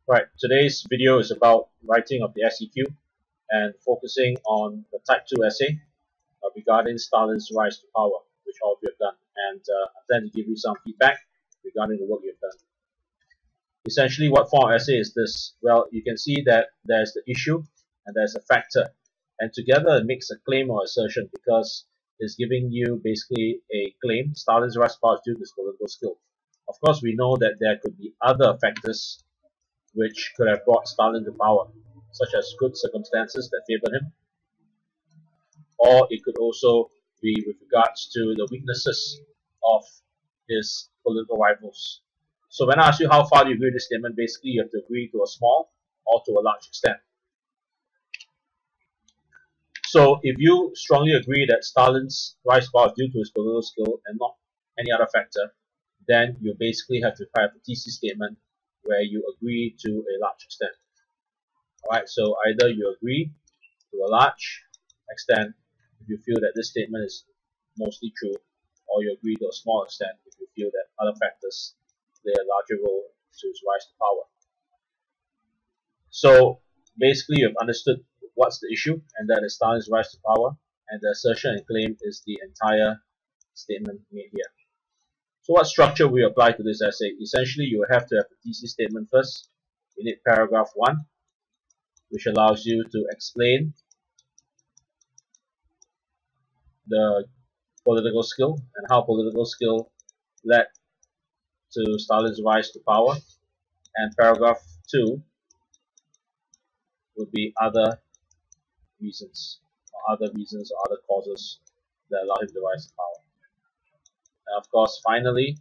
Right, today's video is about writing of the SEQ and focusing on the Type 2 essay regarding Stalin's rise to power, which all of you have done. And I plan to give you some feedback regarding the work you've done. Essentially, what form of essay is this? Well, you can see that there's the issue and there's a factor. And together it makes a claim or assertion because it's giving you basically a claim. Stalin's rise to power is due to his political skill. Of course, we know that there could be other factors which could have brought Stalin to power, such as good circumstances that favored him, or it could also be with regards to the weaknesses of his political rivals. So when I ask you how far do you agree with this statement, basically you have to agree to a small or to a large extent. So if you strongly agree that Stalin's rise to power is due to his political skill and not any other factor, then you basically have to have a thesis statement where you agree to a large extent. Alright, so either you agree to a large extent if you feel that this statement is mostly true, or you agree to a small extent if you feel that other factors play a larger role to his rise to power. So basically you've understood what's the issue, and that is Stalin's rise to power, and the assertion and claim is the entire statement made here. So what structure we apply to this essay? Essentially, you have to have the thesis statement first. You need paragraph 1, which allows you to explain the political skill and how political skill led to Stalin's rise to power. And paragraph 2 would be other reasons or other causes that allow him to rise to power. And of course, finally,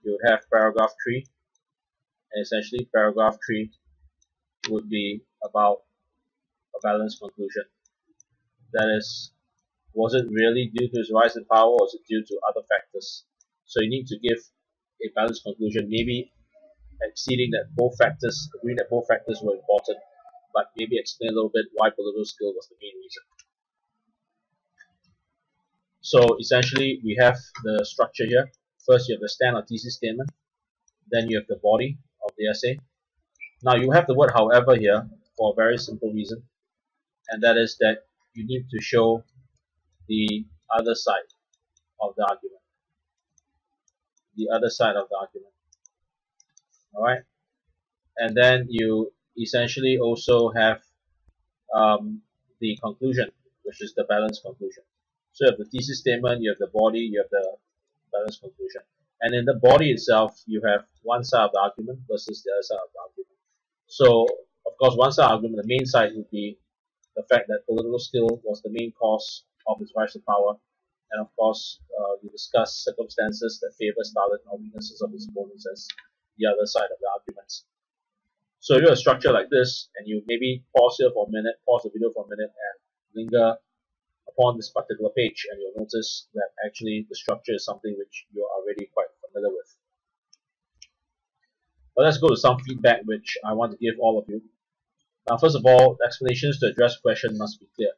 you would have paragraph 3, and essentially paragraph 3 would be about a balanced conclusion. That is, was it really due to his rise in power, or was it due to other factors? So you need to give a balanced conclusion, maybe exceeding that both factors, agreeing that both factors were important, but maybe explain a little bit why political skill was the main reason. So essentially, we have the structure here. First, you have the stand or thesis statement. Then you have the body of the essay. Now, you have the word however here for a very simple reason, and that is that you need to show the other side of the argument. The other side of the argument. Alright? And then you essentially also have the conclusion, which is the balanced conclusion. So you have the thesis statement, you have the body, you have the balanced conclusion. And in the body itself, you have one side of the argument versus the other side of the argument. So, of course, one side of the argument, the main side would be the fact that political skill was the main cause of his rise to power. And of course, you discuss circumstances that favor Stalin or weaknesses of his opponents as the other side of the arguments. So you have a structure like this, and you maybe pause here for a minute, pause the video for a minute, and linger upon this particular page, and you'll notice that actually the structure is something which you're already quite familiar with. But let's go to some feedback which I want to give all of you. Now, first of all, the explanations to address the question must be clear.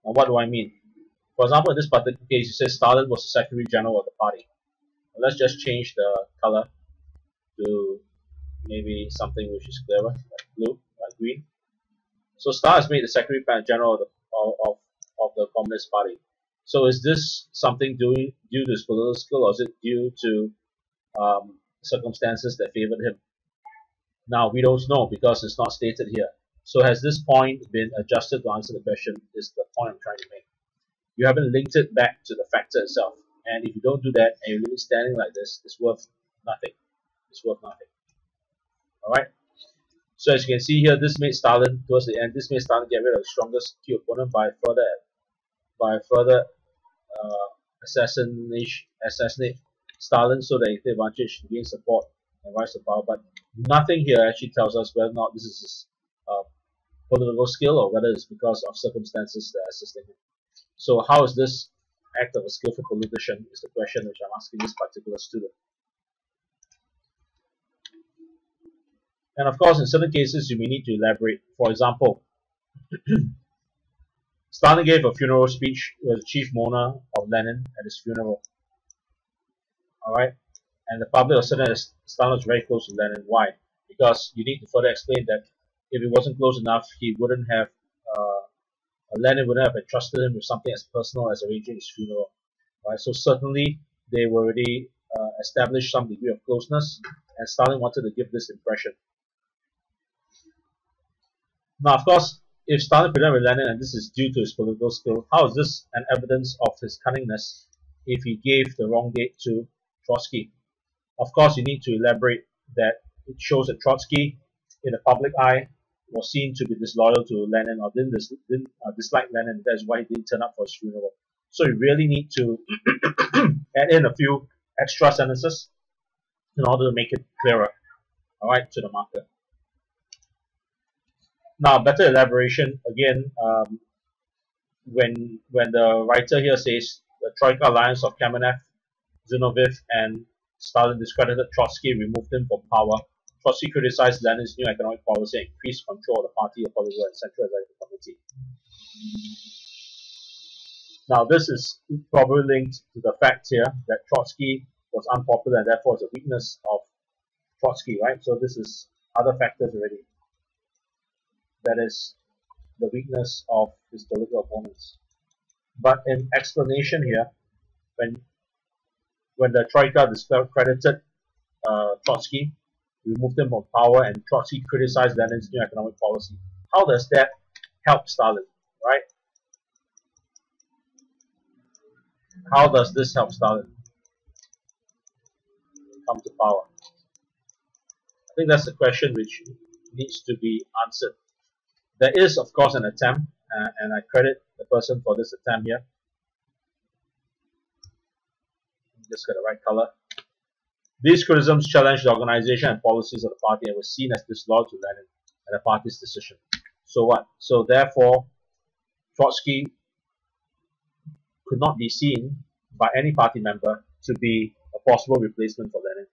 Now, what do I mean? For example, in this particular case, it says Stalin was the Secretary General of the party. Well, let's just change the color to maybe something which is clearer, like blue, like green. So Stalin is made the Secretary General of the Communist Party. So is this something due to his political skill, or is it due to circumstances that favored him? Now, we don't know because it's not stated here. So has this point been adjusted to answer the question, is the point I'm trying to make. You haven't linked it back to the factor itself. And if you don't do that, and you're really standing like this, it's worth nothing. It's worth nothing. Alright? So as you can see here, this made Stalin, towards the end, this made Stalin get rid of the strongest key opponent by further assassinate Stalin so that he could advantage to gain support and rise to power. But nothing here actually tells us whether or not this is his political skill or whether it's because of circumstances that assisted him. So how is this act of a skillful politician is the question which I'm asking this particular student. And of course, in certain cases, you may need to elaborate. For example, Stalin gave a funeral speech. He was the chief mourner of Lenin at his funeral. Alright? And the public was certain that Stalin was very close to Lenin. Why? because you need to further explain that if it wasn't close enough, he wouldn't have, Lenin wouldn't have entrusted him with something as personal as arranging his funeral. Right? So certainly they were already established some degree of closeness, and Stalin wanted to give this impression. Now, of course, if Stalin presented with Lenin and this is due to his political skill, how is this an evidence of his cunningness if he gave the wrong date to Trotsky? Of course, you need to elaborate that it shows that Trotsky, in the public eye, was seen to be disloyal to Lenin or didn't dislike Lenin. That's why he didn't turn up for his funeral. So you really need to add in a few extra sentences in order to make it clearer, all right, to the marker. Now, better elaboration again. When the writer here says the Troika alliance of Kamenev, Zinoviev, and Stalin discredited Trotsky, removed him from power. Trotsky criticized Lenin's new economic policy and increased control of the party, the political and central executive committee. Now, this is probably linked to the fact here that Trotsky was unpopular and therefore is a weakness of Trotsky, right? So this is other factors already. That is the weakness of his political opponents. But in explanation here, when the Troika discredited Trotsky, removed him from power, and Trotsky criticized Lenin's new economic policy, how does that help Stalin, right? How does this help Stalin come to power? I think that's the question which needs to be answered. There is, of course, an attempt, and I credit the person for this attempt here. Just got the right color. These criticisms challenged the organization and policies of the party and were seen as disloyal to Lenin and the party's decision. So what? So therefore, Trotsky could not be seen by any party member to be a possible replacement for Lenin,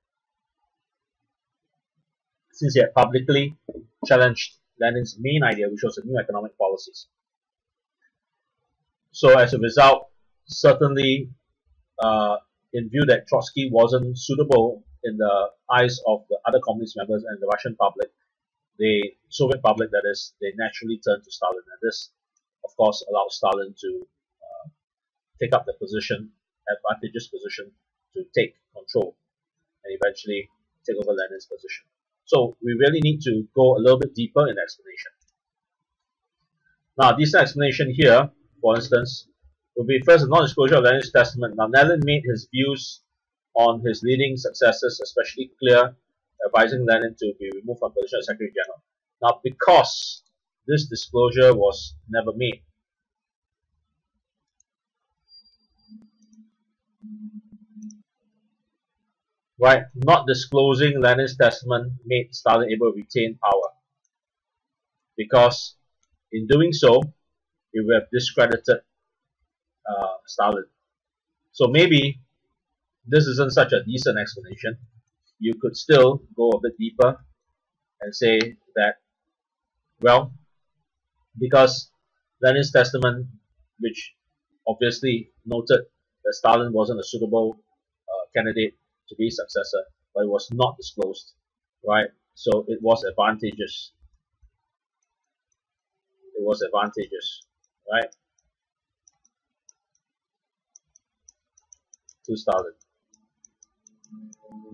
since he had publicly challenged Lenin's main idea, which was the new economic policies. So as a result, certainly in view that Trotsky wasn't suitable in the eyes of the other communist members and the Russian public, the Soviet public that is, they naturally turned to Stalin, and this of course allowed Stalin to take up the position, advantageous position, to take control and eventually take over Lenin's position. So we really need to go a little bit deeper in the explanation. Now, this explanation here, for instance, will be first a non-disclosure of Lenin's testament. Now, Lenin made his views on his leading successors especially clear, advising Lenin to be removed from position as Secretary General. Now, because this disclosure was never made, right, not disclosing Lenin's testament made Stalin able to retain power, because in doing so, it would have discredited Stalin. So maybe this isn't such a decent explanation. You could still go a bit deeper and say that, well, because Lenin's testament, which obviously noted that Stalin wasn't a suitable candidate to be successor, but it was not disclosed, right? So it was advantageous. It was advantageous, right, to Stalin,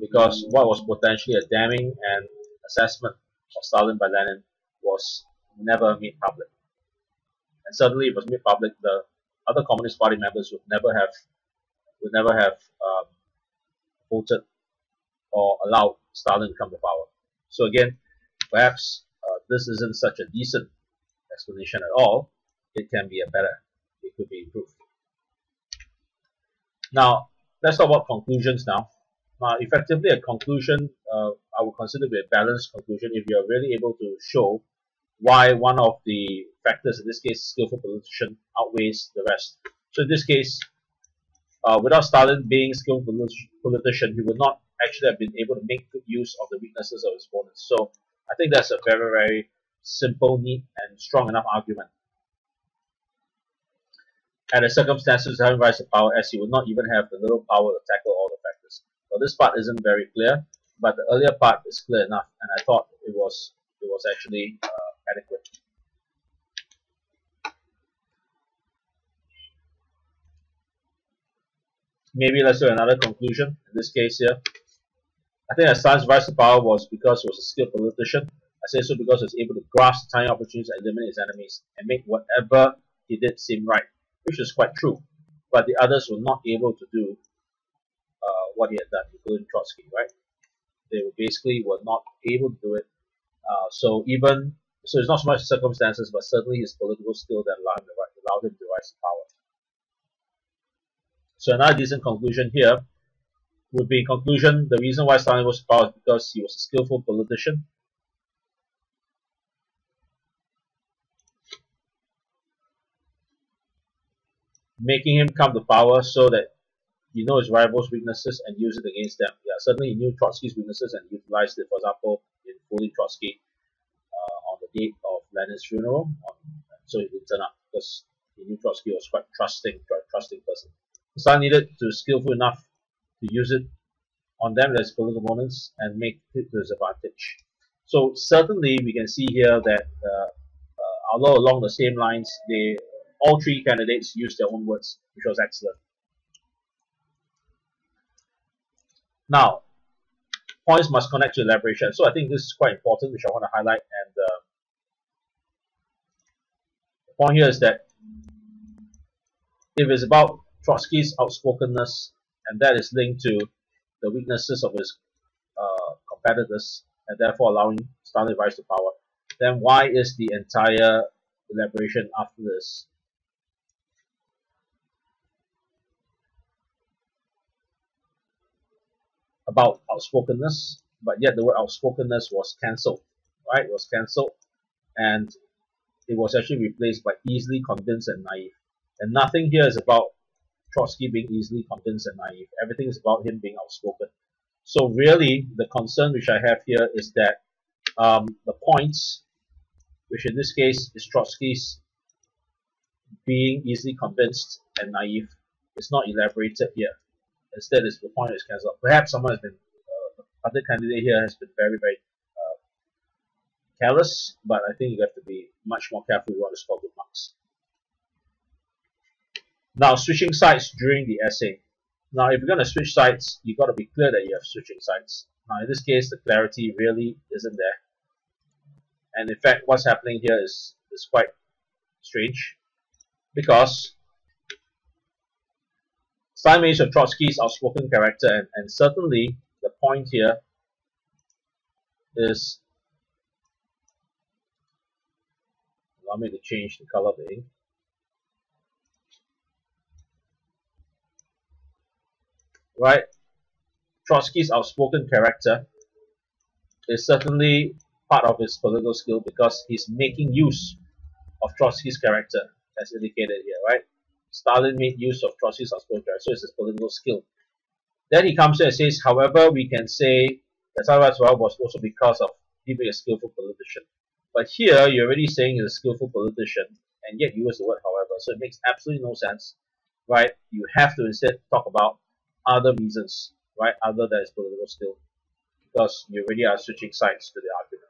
because what was potentially a damning and assessment of Stalin by Lenin was never made public, and suddenly it was made public. The other Communist Party members would never have voted or allowed Stalin to come to power. So again, perhaps this isn't such a decent explanation at all. It can be a better. It could be improved. Now, let's talk about conclusions now. Now, effectively, a conclusion I would consider to be a balanced conclusion if you are really able to show why one of the factors, in this case, skillful politician, outweighs the rest. So in this case, without Stalin being a skillful politician, he would not actually have been able to make good use of the weaknesses of his opponents. So I think that's a very, very simple, neat, and strong enough argument. And the circumstances having rise to power, as he would not even have the little power to tackle all the factors. So this part isn't very clear, but the earlier part is clear enough, and I thought it was actually adequate. Maybe let's do another conclusion. In this case here, I think that Stalin's rise to power was because he was a skilled politician. I say so because he was able to grasp tiny opportunities and eliminate his enemies and make whatever he did seem right, which is quite true. But the others were not able to do what he had done, including Trotsky, right? They basically were not able to do it. So it's not so much circumstances, but certainly his political skill that allowed him to rise to power. So another decent conclusion here would be, in conclusion, the reason why Stalin rose to power is because he was a skillful politician. Making him come to power so that he knows his rivals' weaknesses and use it against them. Yeah, certainly he knew Trotsky's weaknesses and utilized it. For example, in fooling Trotsky on the date of Lenin's funeral, so it didn't turn up because he knew Trotsky was quite trusting person. Stalin needed to be skillful enough to use it on them as political opponents and make it to his advantage. So certainly we can see here that although along the same lines, all three candidates used their own words, which was excellent. Now, points must connect to elaboration. So I think this is quite important, which I want to highlight. And the point here is that if it's about Trotsky's outspokenness, and that is linked to the weaknesses of his competitors, and therefore allowing Stalin to rise to power, then why is the entire elaboration after this? About outspokenness, but yet the word outspokenness was cancelled, right? It was cancelled, and it was actually replaced by easily convinced and naive. And nothing here is about Trotsky being easily convinced and naive. Everything is about him being outspoken. So really, the concern which I have here is that the points, which in this case is Trotsky's being easily convinced and naive, is not elaborated here. Instead, the point is cancelled. Perhaps someone has been, other candidate here has been very, very careless, but I think you have to be much more careful if you want to score good marks. Now, switching sides during the essay. Now, if you're going to switch sides, you've got to be clear that you have switching sides. Now, in this case, the clarity really isn't there. And in fact, what's happening here is quite strange, because Stalin made use of Trotsky's outspoken character, and certainly the point here is, allow me to change the color of the ink. Right, Trotsky's outspoken character is certainly part of his political skill because he's making use of Trotsky's character, as indicated here, right? Stalin made use of Trotsky's outspoken character, so it's his political skill. Then he comes here and says, however, we can say that Stalin was also because of him being a skillful politician. But here, you're already saying he's a skillful politician, and yet you use the word however, so it makes absolutely no sense, right? You have to instead talk about other reasons, right, other than his political skill, because you already are switching sides to the argument.